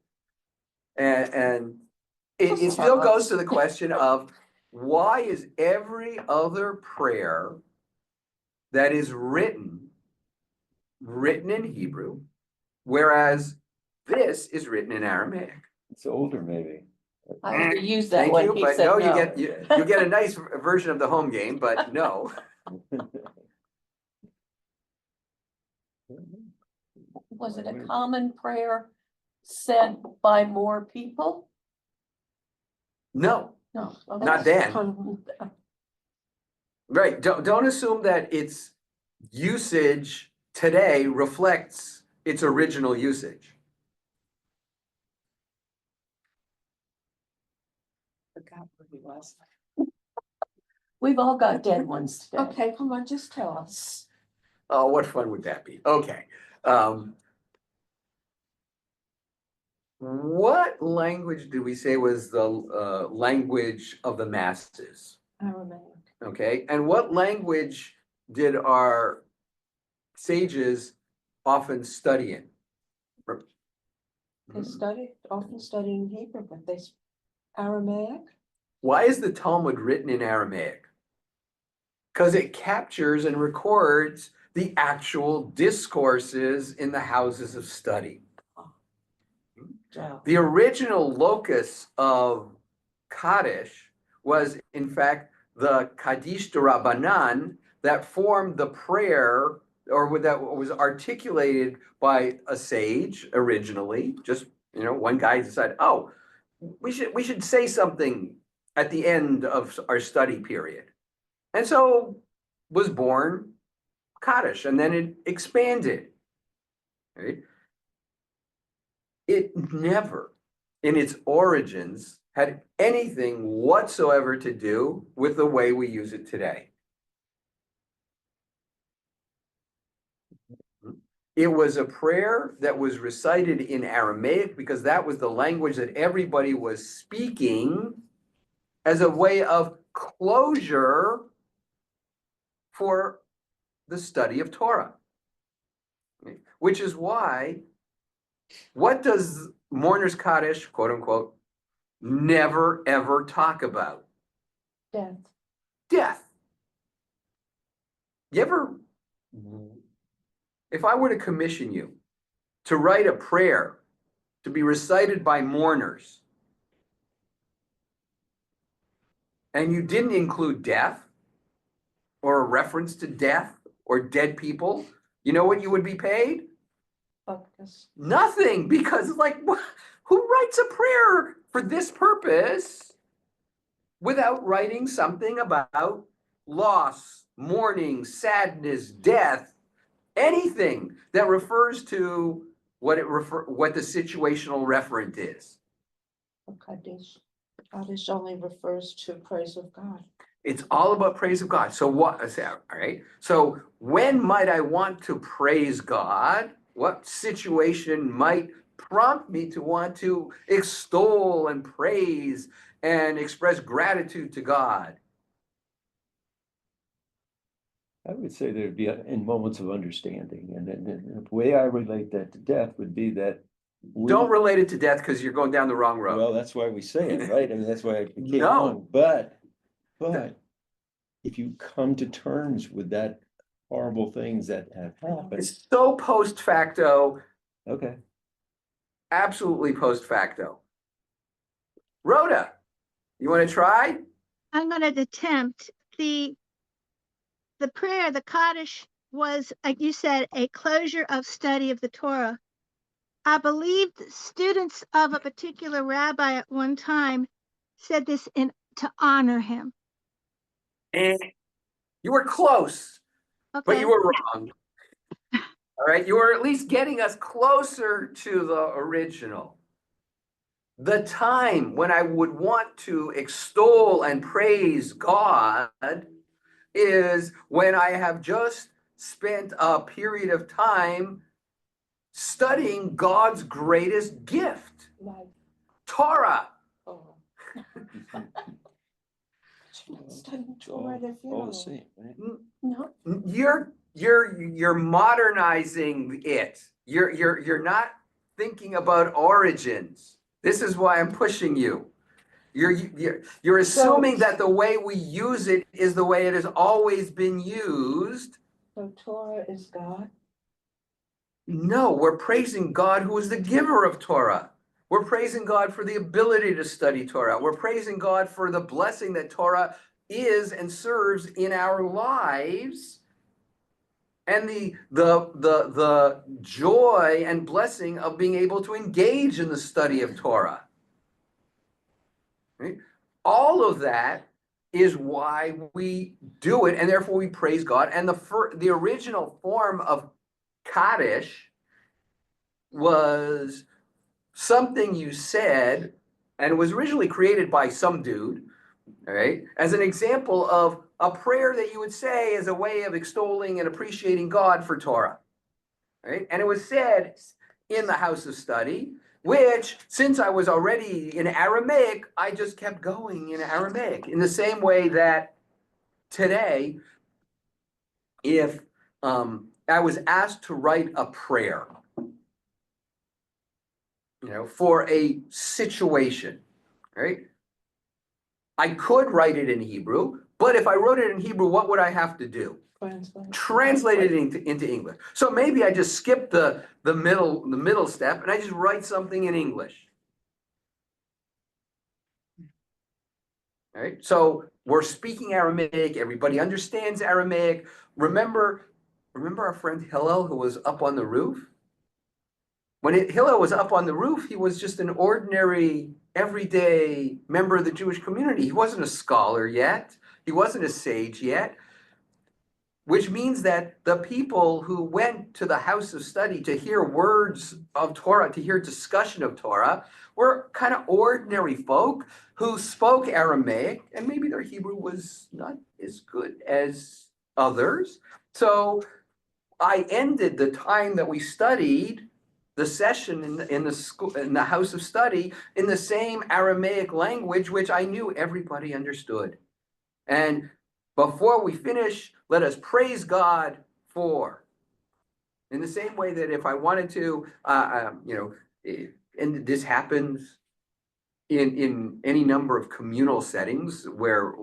And it still goes to the question of, why is every other prayer that is written in Hebrew, whereas this is written in Aramaic? It's older, maybe. I would have used that Thank one. you, He but said no, no. you get a nice version of the home game, but no. Was it a common prayer said by more people? No, No. Not then. right. Don't assume that its usage today reflects its original usage. Forgot where he was. We've all got dead ones today. Okay, come on, just tell us. Oh, what fun would that be? Okay. What language do we say was the language of the masses? Aramaic. Okay, and what language did our sages often study in? They often study in Hebrew, but Aramaic. Why is the Talmud written in Aramaic? Because it captures and records the actual discourses in the houses of study. Wow. The original locus of Kaddish was, in fact, the Kaddish Rabbanan that formed the prayer, or that was articulated by a sage originally. Just, one guy decided, oh, we should say something at the end of our study period. And so was born Kaddish, and then it expanded. Right? It never, in its origins, had anything whatsoever to do with the way we use it today. It was a prayer that was recited in Aramaic because that was the language that everybody was speaking as a way of closure for the study of Torah. Which is why, what does Mourner's Kaddish, quote unquote, never ever talk about? Death. Death. You ever, if I were to commission you to write a prayer to be recited by mourners, and you didn't include death or a reference to death or dead people, you know what you would be paid? Focus. Nothing, because who writes a prayer for this purpose without writing something about loss, mourning, sadness, death, anything that refers to what the situational referent is. Kaddish. Kaddish only refers to praise of God. It's all about praise of God. So what is that? All right. So when might I want to praise God? What situation might prompt me to want to extol and praise and express gratitude to God? I would say there'd be in moments of understanding, and then the way I relate that to death would be that Don't relate it to death because you're going down the wrong road. Well, that's why we say it, right? I mean, that's why I became No. wrong. But if you come to terms with that horrible things that have happened, It's so post facto, okay. absolutely post facto. Rhoda, you want to try? I'm going to attempt the prayer, the Kaddish was, like you said, a closure of study of the Torah. I believe students of a particular rabbi at one time said this to honor him. And you were close, Okay. but you were wrong. All right, you were at least getting us closer to the original. The time when I would want to extol and praise God is when I have just spent a period of time studying God's greatest gift, Life. Torah. Oh. You're not studying It's all Torah at a the funeral. same, right? No. You're modernizing it. You're not thinking about origins. This is why I'm pushing you. You're assuming that the way we use it is the way it has always been used. So Torah is God. No, we're praising God who is the giver of Torah. We're praising God for the ability to study Torah. We're praising God for the blessing that Torah is and serves in our lives, and the joy and blessing of being able to engage in the study of Torah. Right? All of that is why we do it, and therefore we praise God. And the original form of Kaddish was something you said, and it was originally created by some dude, all right, as an example of a prayer that you would say as a way of extolling and appreciating God for Torah, right? And it was said in the house of study, which, since I was already in Aramaic, I just kept going in Aramaic, in the same way that today, if I was asked to write a prayer, for a situation, right? I could write it in Hebrew, but if I wrote it in Hebrew, what would I have to do? Translate it into English. So maybe I just skip the middle step and I just write something in English. All right, so we're speaking Aramaic, everybody understands Aramaic. Remember our friend Hillel who was up on the roof? When Hillel was up on the roof, he was just an ordinary, everyday member of the Jewish community. He wasn't a scholar yet. He wasn't a sage yet, which means that the people who went to the house of study to hear words of Torah, to hear discussion of Torah, were kind of ordinary folk who spoke Aramaic, and maybe their Hebrew was not as good as others. So I ended the time that we studied the session in the school, in the house of study, in the same Aramaic language, which I knew everybody understood. And before we finish, let us praise God for. In the same way that if I wanted to, and this happens in any number of communal settings where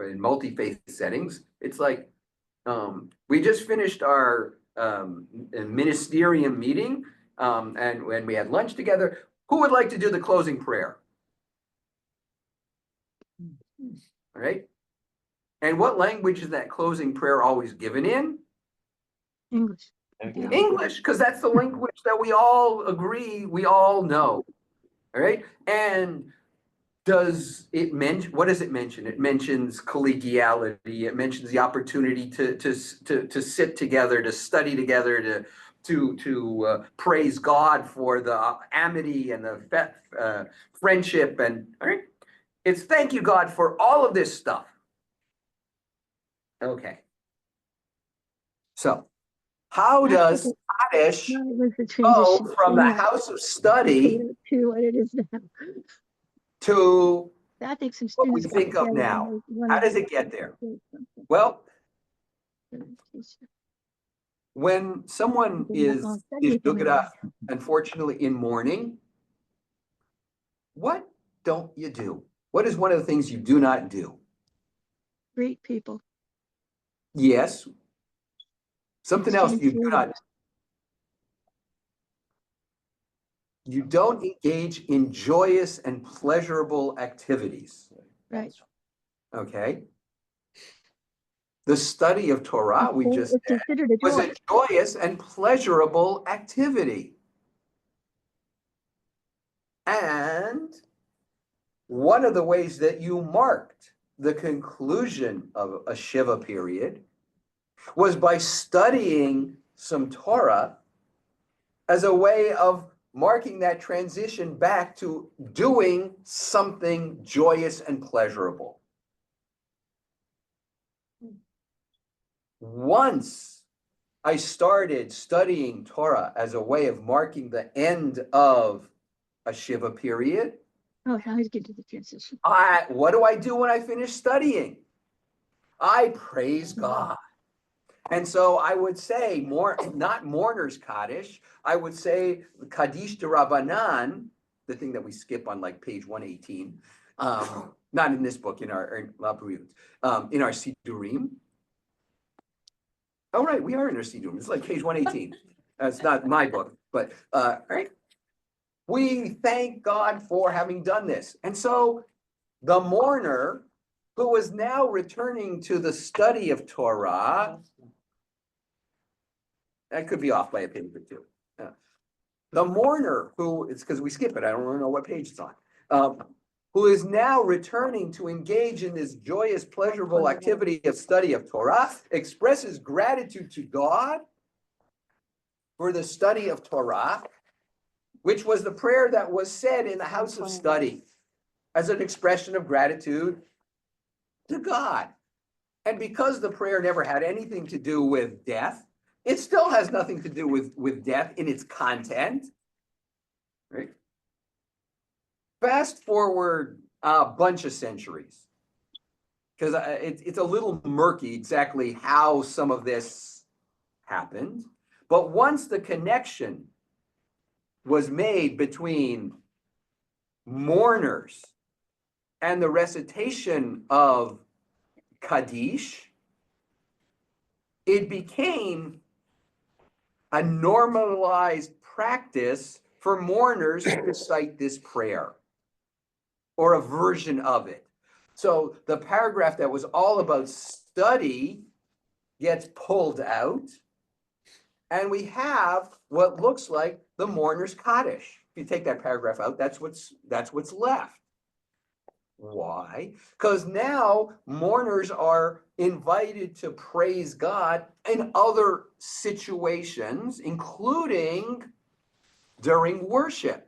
in multi-faith settings, it's like we just finished our ministerium meeting, and when we had lunch together, who would like to do the closing prayer? All right. And what language is that closing prayer always given in? English. English, because that's the language that we all agree, we all know. All right. And does it mention, what does it mention? It mentions collegiality. It mentions the opportunity to sit together, to study together, to praise God for the amity and the friendship. And all right, it's thank you, God, for all of this stuff. Okay. So how does Kaddish go from the house of study to what it is now? to I think some what we students think of now? How does it get there? Well, when someone is unfortunately in mourning, what don't you do? What is one of the things you do not do? Greet people. Yes. Something else you do not. You don't engage in joyous and pleasurable activities. Right. Okay. The study of Torah, we just said, was a joyous and pleasurable activity. And one of the ways that you marked the conclusion of a Shiva period was by studying some Torah as a way of marking that transition back to doing something joyous and pleasurable. Once I started studying Torah as a way of marking the end of a Shiva period, now he's getting to the transition. What do I do when I finish studying? I praise God. And so I would say not mourner's Kaddish, I would say Kaddish de Rabbanan, the thing that we skip on like page 118, not in this book, in our Sidurim. Oh, right, we are in our Sidurim. It's like page 118. That's not my book, but right. We thank God for having done this. And so the mourner who is now returning to the study of Torah, that could be off by a page or two. The mourner who, it's because we skip it, I don't really know what page it's on, who is now returning to engage in this joyous, pleasurable activity of study of Torah, expresses gratitude to God for the study of Torah, which was the prayer that was said in the house of study as an expression of gratitude to God. And because the prayer never had anything to do with death, it still has nothing to do with death in its content. Right? Fast forward a bunch of centuries. because it's a little murky exactly how some of this happened. But once the connection was made between mourners and the recitation of Kaddish, it became a normalized practice for mourners to recite this prayer or a version of it. So the paragraph that was all about study gets pulled out, and we have what looks like the mourner's Kaddish. If you take that paragraph out, that's what's left. Why? Because now mourners are invited to praise God in other situations, including during worship.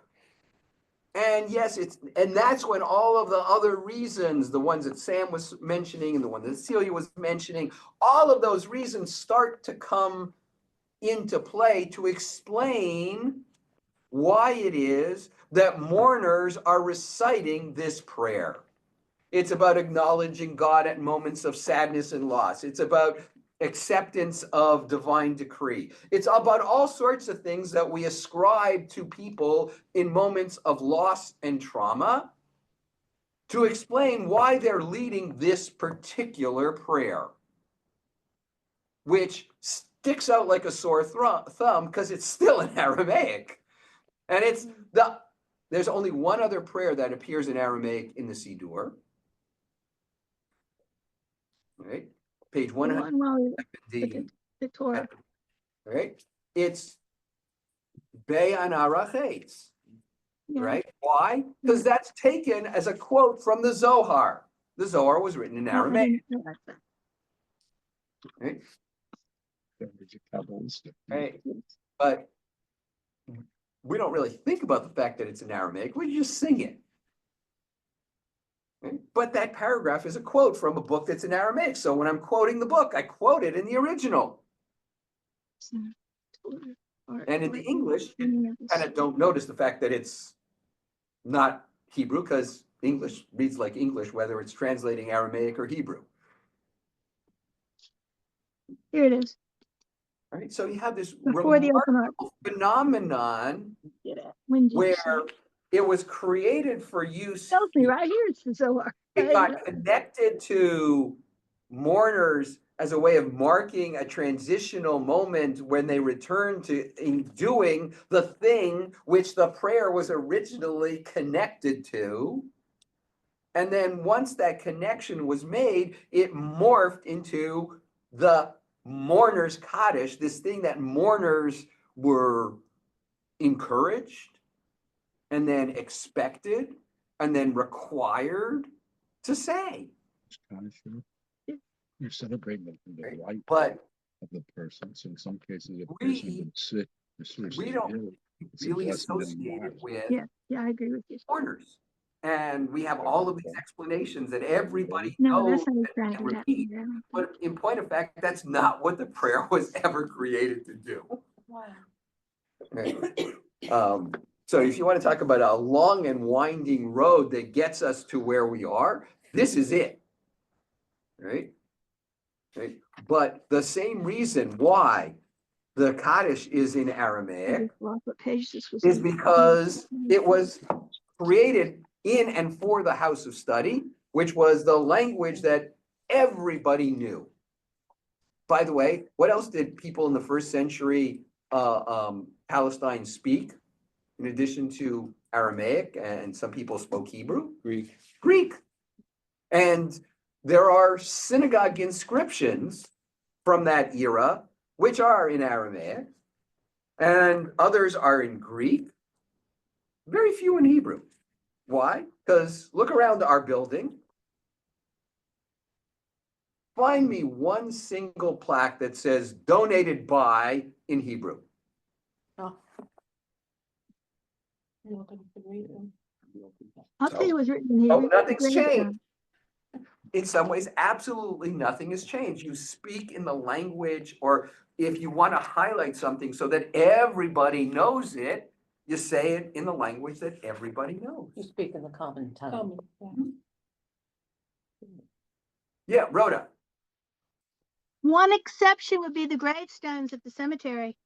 And yes, and that's when all of the other reasons, the ones that Sam was mentioning and the one that Celia was mentioning, all of those reasons start to come into play to explain why it is that mourners are reciting this prayer. It's about acknowledging God at moments of sadness and loss. It's about acceptance of divine decree. It's about all sorts of things that we ascribe to people in moments of loss and trauma to explain why they're leading this particular prayer, which sticks out like a sore thumb because it's still in Aramaic. And there's only one other prayer that appears in Aramaic in the Siddur. Right? Page The one while we look at 170. the Torah. Right? It's Be'anarachetz. Yeah. Right? Why? Because that's taken as a quote from the Zohar. The Zohar was written in No, I Aramaic. didn't realize that. Right? There's a Kabbalistic. Right? But we don't really think about the fact that it's in Aramaic. We just sing it. Right? But that paragraph is a quote from a book that's in Aramaic. So when I'm quoting the book, I quote it in the original. So, Torah, or And in the like English, you any of this. kind of don't notice the fact that it's not Hebrew, because English reads like English, whether it's translating Aramaic or Hebrew. Here it is, Right? So you have this before the open ark. remarkable phenomenon Get it. When did you where say? it was created for use. Tells me right here it's the Zohar. It got connected to mourners as a way of marking a transitional moment when they returned to in doing the thing which the prayer was originally connected to. And then once that connection was made, it morphed into the mourner's Kaddish, this thing that mourners were encouraged and then expected and then required to say. It's kind of true. You're celebrating the Right? life But of the person. So in some cases, a We- person can sit or seriously we don't ill. It's a really blessing in associated life. with Yeah, I agree with you. mourners. And we have all of these explanations that everybody No, knows that's how he's trying to and get at repeat. me. I don't think- But in point of fact, that's not what the prayer was ever created to do. Wow. Right? So if you want to talk about a long and winding road that gets us to where we are, this is it. Right? Right? But the same reason why the Kaddish is in I Aramaic just lost what page this was. is on. because it was created in and for the house of study, which was the language that everybody knew. By the way, what else did people in the first century Palestine speak in addition to Aramaic, and some people spoke Hebrew? Greek. Greek. And there are synagogue inscriptions from that era, which are in Aramaic, and others are in Greek, very few in Hebrew. Why? Because look around our building. Find me one single plaque that says donated by in Hebrew. Oh, Nobody can read them. I'll tell you what's written in Oh, Hebrew. nothing's Great changed. job. In some ways, absolutely nothing has changed. You speak in the language, or if you want to highlight something so that everybody knows it, you say it in the language that everybody knows. you speak in the common tongue. Common, yeah. Yeah, Rhoda. One exception would be the gravestones at the cemetery.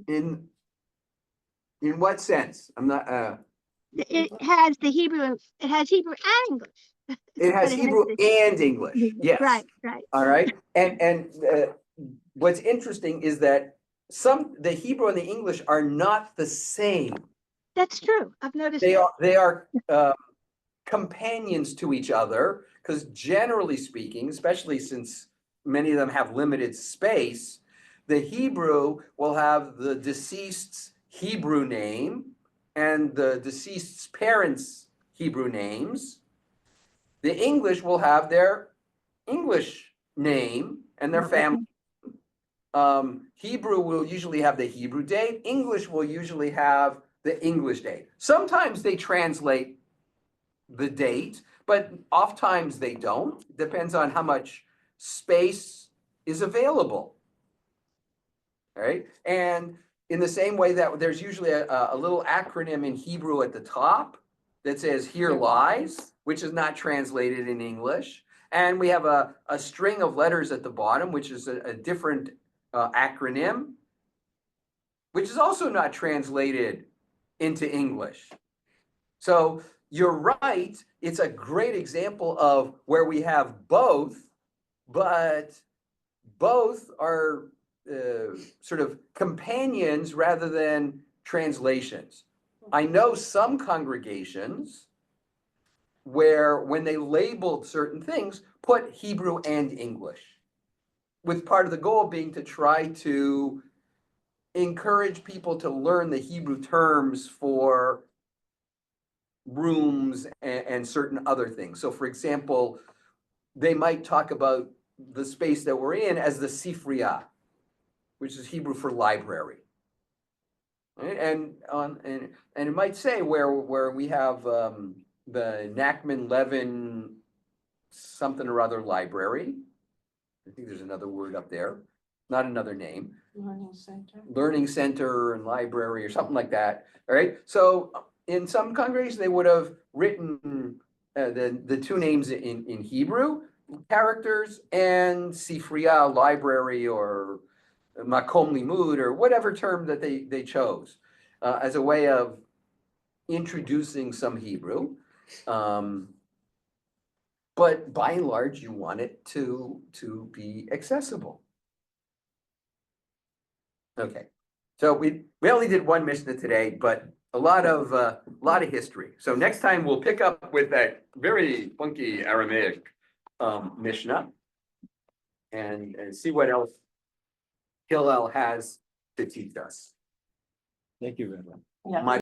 In what sense? I'm not, It has the Hebrew, it has Hebrew and English. it has But Hebrew and English, yes. Right, right. All right, and what's interesting is that the Hebrew and the English are not the same. That's true. I've noticed They that. are companions to each other, because generally speaking, especially since many of them have limited space, the Hebrew will have the deceased's Hebrew name and the deceased's parents' Hebrew names. The English will have their English name and their family. Hebrew will usually have the Hebrew date. English will usually have the English date. Sometimes they translate the date, but oftentimes they don't. Depends on how much space is available. All right, and in the same way that there's usually a little acronym in Hebrew at the top that says "Here lies," which is not translated in English, and we have a string of letters at the bottom, which is a different acronym, which is also not translated into English. So you're right, it's a great example of where we have both, but both are sort of companions rather than translations. I know some congregations where when they labeled certain things, put Hebrew and English, with part of the goal being to try to encourage people to learn the Hebrew terms for rooms and certain other things. So for example, they might talk about the space that we're in as the Sifriya, which is Hebrew for library. Right? And it might say where we have the Nachman Levin something or other library. I think there's another word up there, not another name. Learning center and library or something like that. All right. So in some congregations, they would have written the two names in Hebrew characters and Sifriya, library, or Makom Limud, or whatever term that they chose as a way of introducing some Hebrew. But by and large, you want it to be accessible. Okay, so we only did one Mishnah today, but a lot of history. So next time we'll pick up with that very funky Aramaic Mishnah and see what else Hillel has to teach us. Thank you, Reverend. Yeah. My